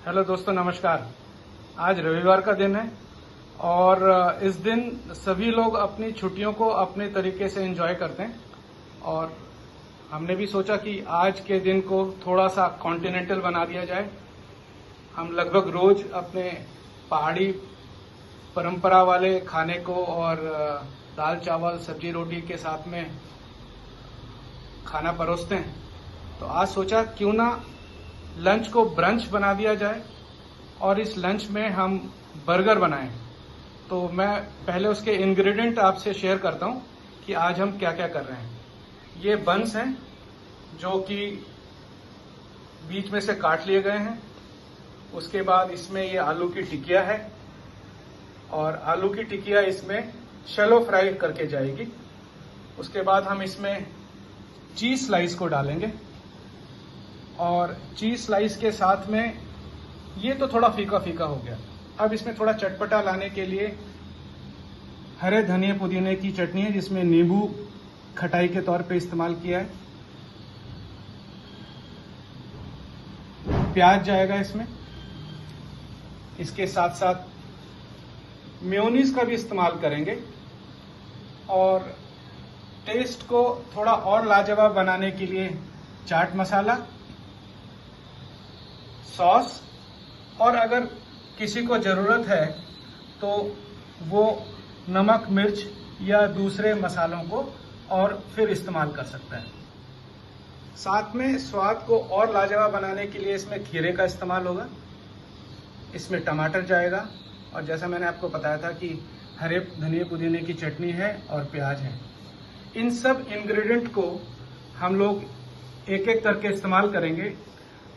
Hello दोस्तों, नमस्कार। आज रविवार का दिन है और इस दिन सभी लोग अपनी छुट्टियों को अपने तरीके से एंजॉय करते हैं और हमने भी सोचा कि आज के दिन को थोड़ा सा कॉन्टिनेंटल बना दिया जाए। हम लगभग रोज अपने पहाड़ी परंपरा वाले खाने को और दाल चावल सब्जी रोटी के साथ में खाना परोसते हैं, तो आज सोचा क्यों ना लंच को ब्रंच बना दिया जाए और इस लंच में हम बर्गर बनाएं। तो मैं पहले उसके इंग्रेडिएंट आपसे शेयर करता हूं कि आज हम क्या क्या कर रहे हैं। ये बन्स हैं जो कि बीच में से काट लिए गए हैं। उसके बाद इसमें ये आलू की टिकिया है और आलू की टिकिया इसमें शैलो फ्राई करके जाएगी। उसके बाद हम इसमें चीज स्लाइस को डालेंगे और चीज स्लाइस के साथ में ये तो थोड़ा फीका फीका हो गया। अब इसमें थोड़ा चटपटा लाने के लिए हरे धनिया पुदीने की चटनी है जिसमें नींबू खटाई के तौर पे इस्तेमाल किया है। प्याज जाएगा इसमें। इसके साथ साथ मेयोनीज का भी इस्तेमाल करेंगे और टेस्ट को थोड़ा और लाजवाब बनाने के लिए चाट मसाला, सॉस और अगर किसी को जरूरत है तो वो नमक मिर्च या दूसरे मसालों को और फिर इस्तेमाल कर सकता है। साथ में स्वाद को और लाजवाब बनाने के लिए इसमें खीरे का इस्तेमाल होगा, इसमें टमाटर जाएगा और जैसा मैंने आपको बताया था कि हरे धनिया पुदीने की चटनी है और प्याज है। इन सब इंग्रेडिएंट को हम लोग एक एक करके इस्तेमाल करेंगे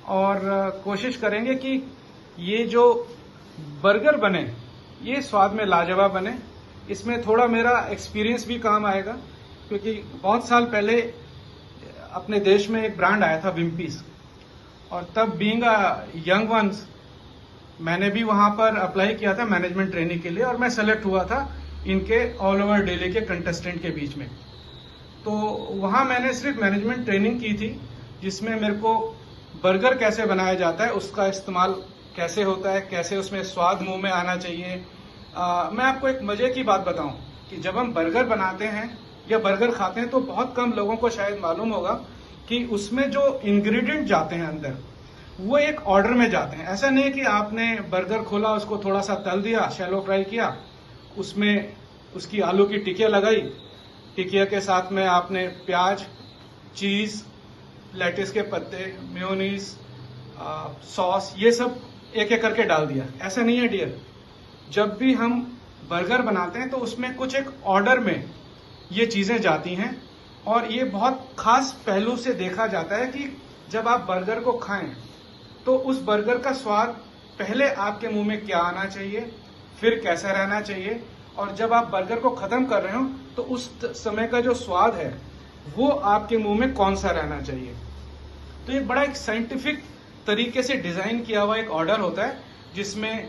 और कोशिश करेंगे कि ये जो बर्गर बने ये स्वाद में लाजवाब बने। इसमें थोड़ा मेरा एक्सपीरियंस भी काम आएगा क्योंकि बहुत साल पहले अपने देश में एक ब्रांड आया था विम्पीज और तब बीइंग अ यंग वंस मैंने भी वहां पर अप्लाई किया था मैनेजमेंट ट्रेनिंग के लिए और मैं सेलेक्ट हुआ था इनके ऑल ओवर दिल्ली के कंटेस्टेंट के बीच में। तो वहां मैंने सिर्फ मैनेजमेंट ट्रेनिंग की थी जिसमें मेरे को बर्गर कैसे बनाया जाता है, उसका इस्तेमाल कैसे होता है, कैसे उसमें स्वाद मुंह में आना चाहिए। मैं आपको एक मजे की बात बताऊं कि जब हम बर्गर बनाते हैं या बर्गर खाते हैं तो बहुत कम लोगों को शायद मालूम होगा कि उसमें जो इंग्रेडिएंट जाते हैं अंदर वो एक ऑर्डर में जाते हैं। ऐसा नहीं कि आपने बर्गर खोला, उसको थोड़ा सा तल दिया, शैलो फ्राई किया, उसमें उसकी आलू की टिकिया लगाई, टिकिया के साथ में आपने प्याज, चीज, लेटिस के पत्ते, मेयोनीज, सॉस ये सब एक एक करके डाल दिया। ऐसा नहीं है डियर। जब भी हम बर्गर बनाते हैं तो उसमें कुछ एक ऑर्डर में ये चीजें जाती हैं और ये बहुत खास पहलू से देखा जाता है कि जब आप बर्गर को खाएं तो उस बर्गर का स्वाद पहले आपके मुंह में क्या आना चाहिए, फिर कैसा रहना चाहिए और जब आप बर्गर को खत्म कर रहे हो तो उस समय का जो स्वाद है वो आपके मुंह में कौन सा रहना चाहिए। तो ये बड़ा एक साइंटिफिक तरीके से डिजाइन किया हुआ एक ऑर्डर होता है जिसमें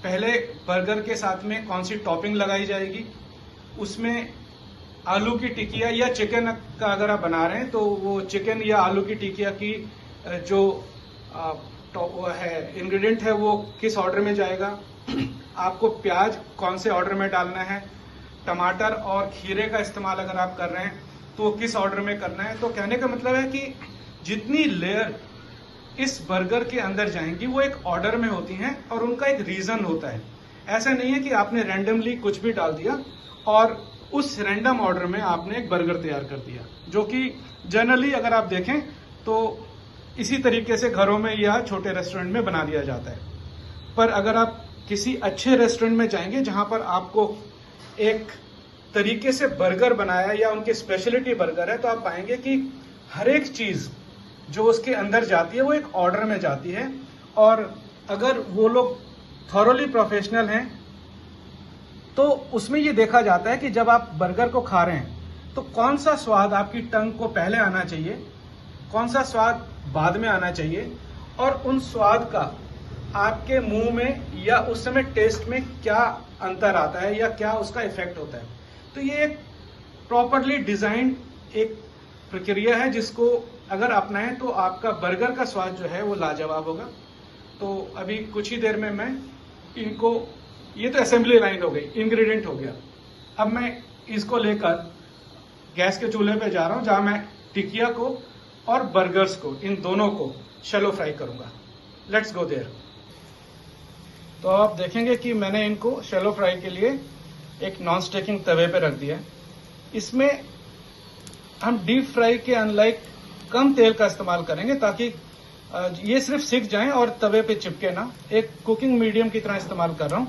पहले बर्गर के साथ में कौन सी टॉपिंग लगाई जाएगी, उसमें आलू की टिकिया या चिकन का अगर आप बना रहे हैं तो वो चिकन या आलू की टिकिया की जो है इंग्रेडिएंट है वो किस ऑर्डर में जाएगा, आपको प्याज कौन से ऑर्डर में डालना है, टमाटर और खीरे का इस्तेमाल अगर आप कर रहे हैं तो किस ऑर्डर में करना है। तो कहने का मतलब है कि जितनी लेयर इस बर्गर के अंदर जाएंगी वो एक ऑर्डर में होती हैं और उनका एक रीजन होता है। ऐसा नहीं है कि आपने रैंडमली कुछ भी डाल दिया और उस रैंडम ऑर्डर में आपने एक बर्गर तैयार कर दिया, जो कि जनरली अगर आप देखें तो इसी तरीके से घरों में या छोटे रेस्टोरेंट में बना दिया जाता है। पर अगर आप किसी अच्छे रेस्टोरेंट में जाएंगे जहां पर आपको एक तरीके से बर्गर बनाया या उनकी स्पेशलिटी बर्गर है तो आप पाएंगे कि हर एक चीज जो उसके अंदर जाती है वो एक ऑर्डर में जाती है और अगर वो लोग थॉरोली प्रोफेशनल हैं तो उसमें ये देखा जाता है कि जब आप बर्गर को खा रहे हैं तो कौन सा स्वाद आपकी टंग को पहले आना चाहिए, कौन सा स्वाद बाद में आना चाहिए और उन स्वाद का आपके मुंह में या उस समय टेस्ट में क्या अंतर आता है या क्या उसका इफेक्ट होता है। तो ये एक प्रॉपरली डिजाइंड एक प्रक्रिया है जिसको अगर अपनाएं तो आपका बर्गर का स्वाद जो है वो लाजवाब होगा। तो अभी कुछ ही देर में मैं इनको, ये तो असेंबली लाइन हो गई, इंग्रेडिएंट हो गया। अब मैं इसको लेकर गैस के चूल्हे पे जा रहा हूं, जहां मैं टिकिया को और बर्गर्स को, इन दोनों को शैलो फ्राई करूंगा। Let's go there. तो आप देखेंगे कि मैंने इनको शैलो फ्राई के लिए एक नॉन स्टिकिंग तवे पे रख दिया है। इसमें हम डीप फ्राई के अनलाइक कम तेल का इस्तेमाल करेंगे, ताकि ये सिर्फ सिक जाएं और तवे पे चिपके ना। एक कुकिंग मीडियम की तरह इस्तेमाल कर रहा हूं।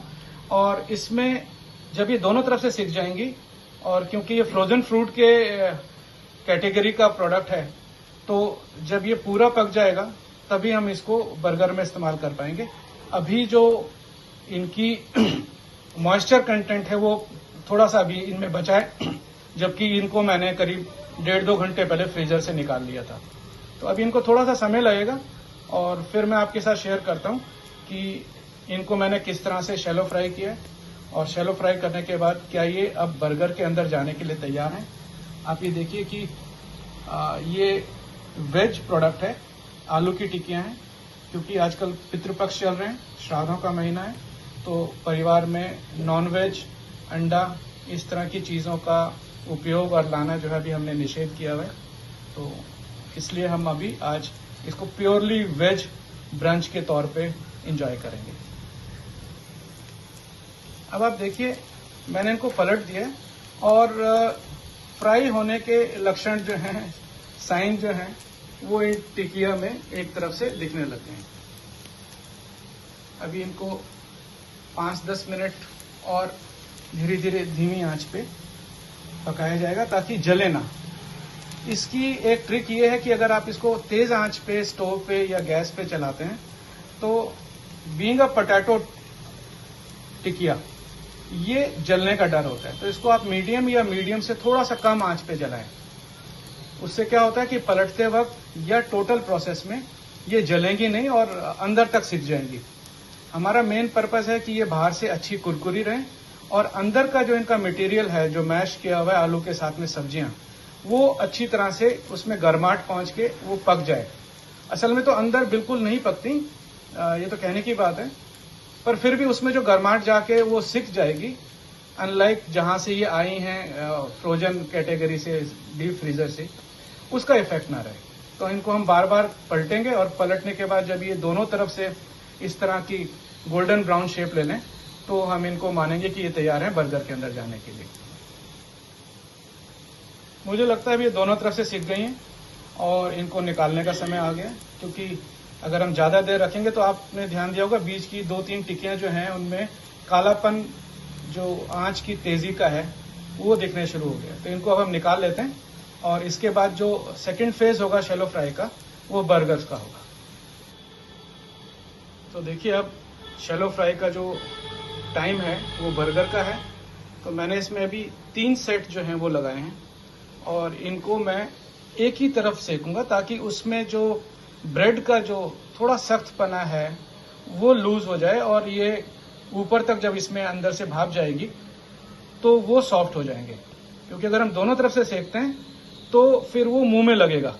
और इसमें जब ये दोनों तरफ से सिक जाएंगी, और क्योंकि ये फ्रोजन फ्रूट के कैटेगरी का प्रोडक्ट है, तो जब ये पूरा पक जाएगा तभी हम इसको बर्गर में इस्तेमाल कर पाएंगे। अभी जो इनकी मॉइस्चर कंटेंट है वो थोड़ा सा अभी इनमें बचा है, जबकि इनको मैंने करीब 1.5-2 घंटे पहले फ्रीजर से निकाल लिया था। तो अभी इनको थोड़ा सा समय लगेगा, और फिर मैं आपके साथ शेयर करता हूं कि इनको मैंने किस तरह से शैलो फ्राई किया है, और शैलो फ्राई करने के बाद क्या ये अब बर्गर के अंदर जाने के लिए तैयार हैं। आप ये देखिए कि ये वेज प्रोडक्ट है, आलू की टिक्कियां हैं। क्योंकि आजकल पितृपक्ष चल रहे हैं, श्राद्धों का महीना है, तो परिवार में नॉन वेज, अंडा, इस तरह की चीज़ों का उपयोग और लाना जो है अभी हमने निषेध किया हुआ है। तो इसलिए हम अभी आज इसको प्योरली वेज ब्रंच के तौर पे एंजॉय करेंगे। अब आप देखिए मैंने इनको पलट दिया, और फ्राई होने के लक्षण जो हैं, साइन जो हैं, वो इन टिकिया में एक तरफ से दिखने लगे हैं। अभी इनको 5-10 मिनट और धीरे धीरे धीमी आंच पे पकाया जाएगा, ताकि जले ना। इसकी एक ट्रिक ये है कि अगर आप इसको तेज आंच पे स्टोव पे या गैस पे चलाते हैं, तो बीइंग अ पोटैटो टिकिया, ये जलने का डर होता है। तो इसको आप मीडियम या मीडियम से थोड़ा सा कम आंच पे जलाएं। उससे क्या होता है कि पलटते वक्त या टोटल प्रोसेस में ये जलेंगी नहीं और अंदर तक सिक जाएंगी। हमारा मेन पर्पस है कि ये बाहर से अच्छी कुरकुरी रहे, और अंदर का जो इनका मटेरियल है, जो मैश किया हुआ है आलू के साथ में सब्जियां, वो अच्छी तरह से उसमें गर्माहट पहुंच के वो पक जाए। असल में तो अंदर बिल्कुल नहीं पकती, ये तो कहने की बात है, पर फिर भी उसमें जो गर्माहट जाके वो सिक जाएगी। अनलाइक जहां से ये आई हैं फ्रोजन कैटेगरी से, डीप फ्रीजर से, उसका इफेक्ट ना रहे। तो इनको हम बार बार पलटेंगे, और पलटने के बाद जब ये दोनों तरफ से इस तरह की गोल्डन ब्राउन शेप ले लें, तो हम इनको मानेंगे कि ये तैयार है बर्गर के अंदर जाने के लिए। मुझे लगता है ये दोनों तरफ से सिक गई हैं, और इनको निकालने का समय आ गया। क्योंकि अगर हम ज़्यादा देर रखेंगे तो आपने ध्यान दिया होगा बीच की 2-3 टिक्कियां जो हैं उनमें कालापन, जो आंच की तेजी का है, वो दिखने शुरू हो गया। तो इनको अब हम निकाल लेते हैं, और इसके बाद जो सेकंड फेज होगा शैलो फ्राई का, वो बर्गर्स का होगा। तो देखिए अब शैलो फ्राई का जो टाइम है वो बर्गर का है। तो मैंने इसमें अभी 3 सेट जो हैं वो लगाए हैं, और इनको मैं एक ही तरफ सेकूंगा, ताकि उसमें जो ब्रेड का जो थोड़ा सख्तपना है वो लूज हो जाए, और ये ऊपर तक जब इसमें अंदर से भाप जाएगी तो वो सॉफ्ट हो जाएंगे। क्योंकि अगर हम दोनों तरफ से सेकते हैं तो फिर वो मुंह में लगेगा।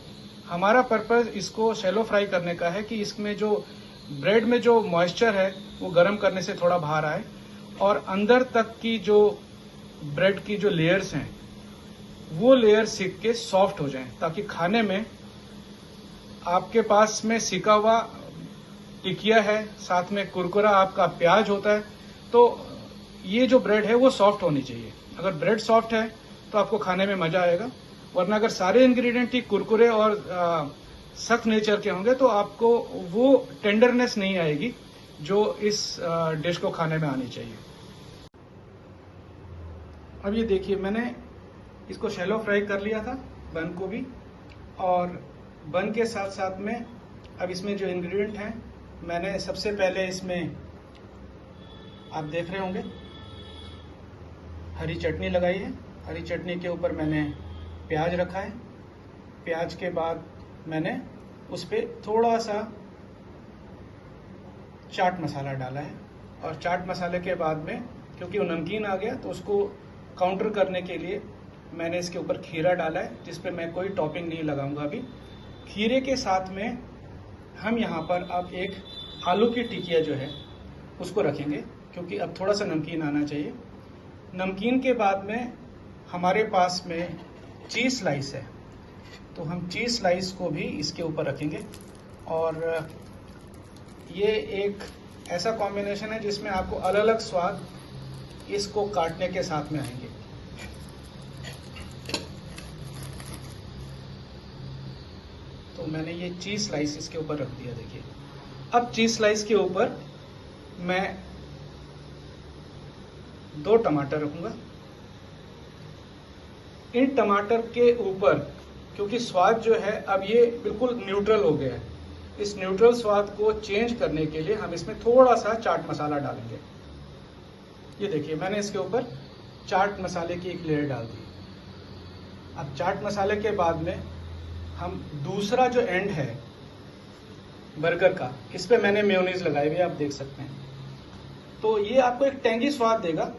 हमारा पर्पस इसको शैलो फ्राई करने का है कि इसमें जो ब्रेड में जो मॉइस्चर है वो गर्म करने से थोड़ा बाहर आए, और अंदर तक की जो ब्रेड की जो लेयर्स हैं वो लेयर सिक के सॉफ्ट हो जाएं, ताकि खाने में आपके पास में सिका हुआ टिकिया है, साथ में कुरकुरा आपका प्याज होता है, तो ये जो ब्रेड है वो सॉफ्ट होनी चाहिए। अगर ब्रेड सॉफ्ट है तो आपको खाने में मजा आएगा, वरना अगर सारे इंग्रेडिएंट ही कुरकुरे और सख्त नेचर के होंगे तो आपको वो टेंडरनेस नहीं आएगी जो इस डिश को खाने में आनी चाहिए। अब ये देखिए मैंने इसको शैलो फ्राई कर लिया था, बन को भी, और बन के साथ साथ में अब इसमें जो इंग्रेडिएंट हैं, मैंने सबसे पहले इसमें आप देख रहे होंगे हरी चटनी लगाई है। हरी चटनी के ऊपर मैंने प्याज रखा है। प्याज के बाद मैंने उस पर थोड़ा सा चाट मसाला डाला है, और चाट मसाले के बाद में क्योंकि वो नमकीन आ गया तो उसको काउंटर करने के लिए मैंने इसके ऊपर खीरा डाला है, जिस पे मैं कोई टॉपिंग नहीं लगाऊंगा अभी। खीरे के साथ में हम यहाँ पर अब एक आलू की टिकिया जो है उसको रखेंगे, क्योंकि अब थोड़ा सा नमकीन आना चाहिए। नमकीन के बाद में हमारे पास में चीज़ स्लाइस है, तो हम चीज़ स्लाइस को भी इसके ऊपर रखेंगे। और ये एक ऐसा कॉम्बिनेशन है जिसमें आपको अलग अलग स्वाद इसको काटने के साथ में आएंगे। तो मैंने ये चीज़ स्लाइस इसके ऊपर रख दिया। देखिए, अब चीज़ स्लाइस के ऊपर मैं 2 टमाटर रखूंगा। इन टमाटर के ऊपर, क्योंकि स्वाद जो है अब ये बिल्कुल न्यूट्रल हो गया है, इस न्यूट्रल स्वाद को चेंज करने के लिए हम इसमें थोड़ा सा चाट मसाला डालेंगे। ये देखिए, मैंने इसके ऊपर चाट मसाले की एक लेयर डाल दी। अब चाट मसाले के बाद में हम दूसरा जो एंड है बर्गर का, इस पे मैंने मेयोनीज लगाई हुई है, आप देख सकते हैं। तो ये आपको एक टेंगी स्वाद देगा।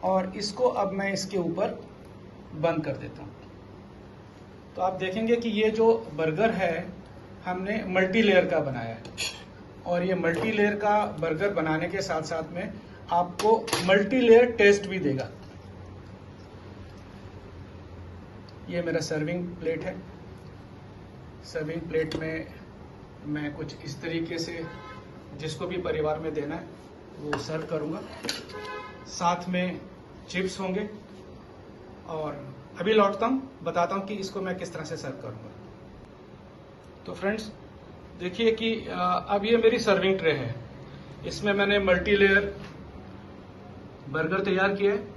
और इसको अब मैं इसके ऊपर बंद कर देता हूँ। तो आप देखेंगे कि ये जो बर्गर है हमने मल्टी लेयर का बनाया है, और ये मल्टी लेयर का बर्गर बनाने के साथ साथ में आपको मल्टी लेयर टेस्ट भी देगा। ये मेरा सर्विंग प्लेट है। सर्विंग प्लेट में मैं कुछ इस तरीके से जिसको भी परिवार में देना है वो सर्व करूंगा। साथ में चिप्स होंगे। और अभी लौटता हूं, बताता हूं कि इसको मैं किस तरह से सर्व करूंगा। तो फ्रेंड्स देखिए कि अब ये मेरी सर्विंग ट्रे है। इसमें मैंने मल्टी लेयर बर्गर तैयार किया है,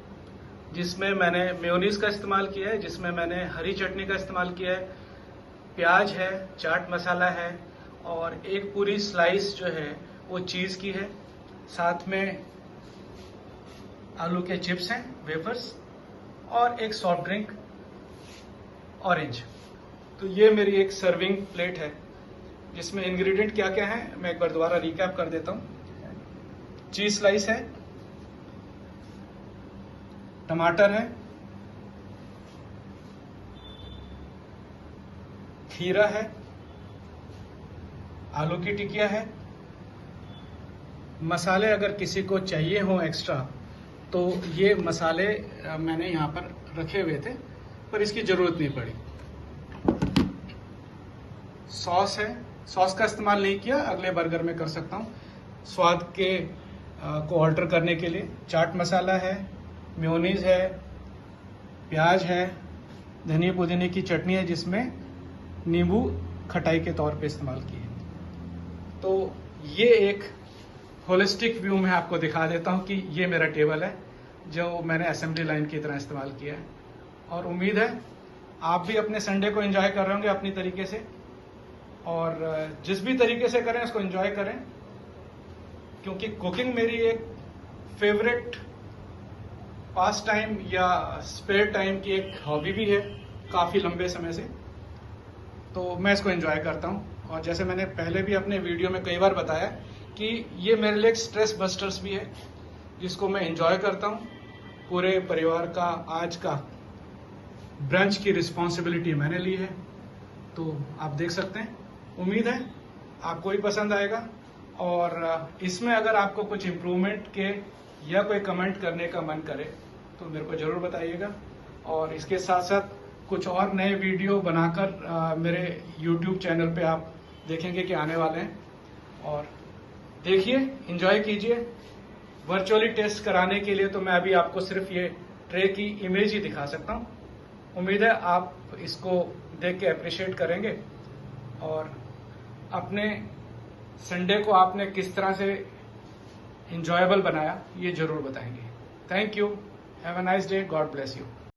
जिसमें मैंने मेयोनीज का इस्तेमाल किया है, जिसमें मैंने हरी चटनी का इस्तेमाल किया है, प्याज है, चाट मसाला है, और एक पूरी स्लाइस जो है वो चीज़ की है। साथ में आलू के चिप्स हैं, वेफर्स, और एक सॉफ्ट ड्रिंक ऑरेंज। तो ये मेरी एक सर्विंग प्लेट है, जिसमें इंग्रेडिएंट क्या क्या है मैं एक बार दोबारा रिकैप कर देता हूँ। चीज स्लाइस है, टमाटर है, खीरा है, आलू की टिकिया है। मसाले अगर किसी को चाहिए हो एक्स्ट्रा तो ये मसाले मैंने यहाँ पर रखे हुए थे, पर इसकी ज़रूरत नहीं पड़ी। सॉस है, सॉस का इस्तेमाल नहीं किया, अगले बर्गर में कर सकता हूँ स्वाद के को ऑल्टर करने के लिए। चाट मसाला है, मेयोनीज है, प्याज है, धनिया पुदीने की चटनी है जिसमें नींबू खटाई के तौर पे इस्तेमाल की है। तो ये एक होलिस्टिक व्यू में आपको दिखा देता हूँ कि ये मेरा टेबल है जो मैंने असेंबली लाइन की तरह इस्तेमाल किया है। और उम्मीद है आप भी अपने संडे को एंजॉय कर रहे होंगे अपनी तरीके से, और जिस भी तरीके से करें उसको एंजॉय करें, क्योंकि कुकिंग मेरी एक फेवरेट पास टाइम या स्पेयर टाइम की एक हॉबी भी है काफ़ी लंबे समय से। तो मैं इसको एंजॉय करता हूँ, और जैसे मैंने पहले भी अपने वीडियो में कई बार बताया कि ये मेरे लिए एक स्ट्रेस बस्टर्स भी है, जिसको मैं एंजॉय करता हूँ। पूरे परिवार का आज का ब्रंच की रिस्पॉन्सिबिलिटी मैंने ली है, तो आप देख सकते हैं। उम्मीद है आपको भी पसंद आएगा, और इसमें अगर आपको कुछ इम्प्रूवमेंट के या कोई कमेंट करने का मन करे तो मेरे को ज़रूर बताइएगा। और इसके साथ साथ कुछ और नए वीडियो बनाकर मेरे YouTube चैनल पे आप देखेंगे कि आने वाले हैं। और देखिए, एंजॉय कीजिए। वर्चुअली टेस्ट कराने के लिए तो मैं अभी आपको सिर्फ ये ट्रे की इमेज ही दिखा सकता हूँ। उम्मीद है आप इसको देख के अप्रिशिएट करेंगे, और अपने संडे को आपने किस तरह से इंजॉयबल बनाया ये जरूर बताएंगे। Thank you, have a nice day, God bless you.